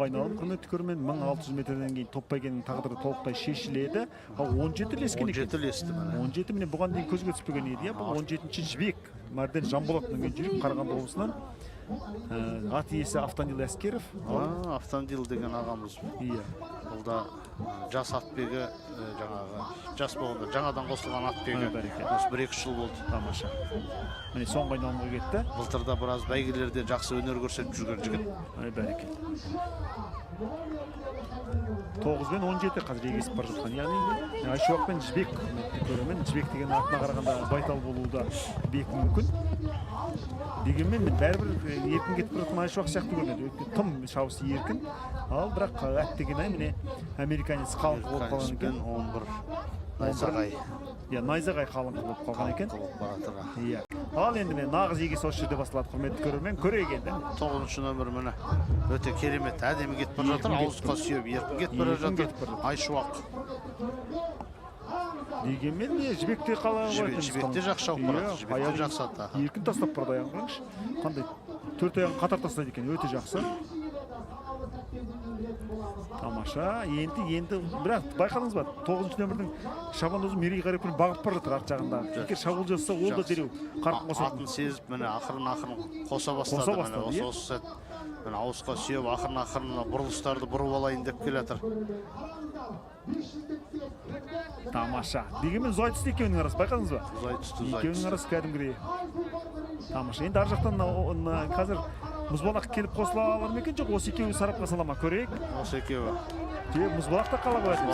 Айналым құрметті көрермен 1600 метрден кейін топ бәйгенің тағдыры толықтай шешіледі. Ал 17 ілескен екен. 17 ілесті міне. 17 міне бұған дейін көзге түспеген еді. Бұл 17-ші жібек. Мәрден Жанболатынан жүріп Қарағанды облысынан. Ат иесі Автандил Әскеров. Автандил деген ағамыз. Иә. Бұл да жас атбегі, жас болғанда жаңадан қосылған атбегі. Осы 1-2 жыл болды. Тамаша. Міне соңғы айналымға кетті. Былтырда біраз бәйгелерде жақсы өнер көрсетіп жүрген жігіт. Бәрекелді. 9 мен 17 қазір егесіп бара жатқан. Яғни Айшуақ пен Жібек көрермен. Жібек деген атына қарағанда байтал болуы да бек мүмкін. Дегенмен бәрібір еркін кетіп тұратын Айшуақ сияқты көрінеді. Тым шабысы еркін. Ал бірақ әттеген міне американец қалың болып қалған екен. 11 найзағай. Иә, найзағай қалың болып қалған екен. Иә. Ал енді мен нағыз егесі осы жерде басталады, құрметті көрермен. Көрейік енді. 9-шы нөмір міне. Өте керемет, әдемі кетіп бара жатыр. Ауызға сүйеп еркін кетіп бара жатыр. Айшуақ. Дегенмен Жібекте қалай қоятын? Жібекте жақсы шауып барады. Жібекте жақсы ата. Еркін тастап барады аяғын қараңызшы. Қандай 4 аяғын қатар тастайды екен, өте жақсы. Тамаша. Енді бірақ байқадыңыз ба? 9-шы нөмірдің шабандозы Мерей Қарипұлын бағып бара жатыр арт жағында. Егер шабуыл жасаса, ол да дереу қарқын қосады. Атын сезіп, міне ақырын қоса бастады. Осы сәт міне ауызға сүйеп, ақырын бұрылыстарды бұрып алайын деп келе жатыр. Тамаша. Дегенмен Зайтысты екеуінің арасы байқадыңыз ба? Зайтысты. Екеуінің арасы кәдімгідей. Тамаша. Енді ар жақтан қазір мұзбалақ келіп қосыла алар ма екен, жоқ осы екеуі сарапқа сала ма, көрейік. Осы екеуі. Мұзбалақ та қала қоятын.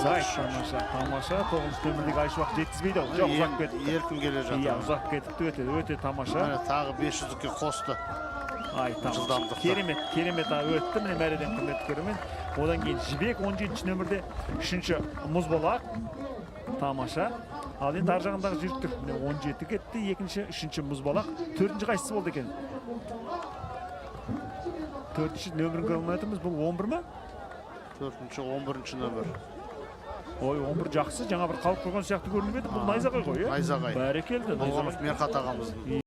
Тамаша. 9-шы нөмірдегі Айшуақ жеткізбейді ау. Жоқ, ұзақ кетті. Еркін келе жатыр. Иә, ұзақ кетіпті, өте тамаша. Тағы 500-ке қосты. Жылдамдықты. Керемет өтті. Міне мәреден құрметті көрермен. Одан кейін Жібек 17-ші нөмірде 3-ші мұзбалақ. Тамаша. Ал енді ар жағындағы жүйріктер. Міне 17 кетті, 2-ші, 3-ші мұзбалақ. 4-ші қайсысы болды екен? 4-ші нөмірін көріп айтамыз, бұл 11 ма? 4-ші, 11-ші нөмір. Ой, 11 жақсы, жаңа бір қалып қойған сияқты көрініп еді. Бұл найзағай ғой, е? Найзағай. Бәрекелді. Болғанов Мерқат ағамыздың.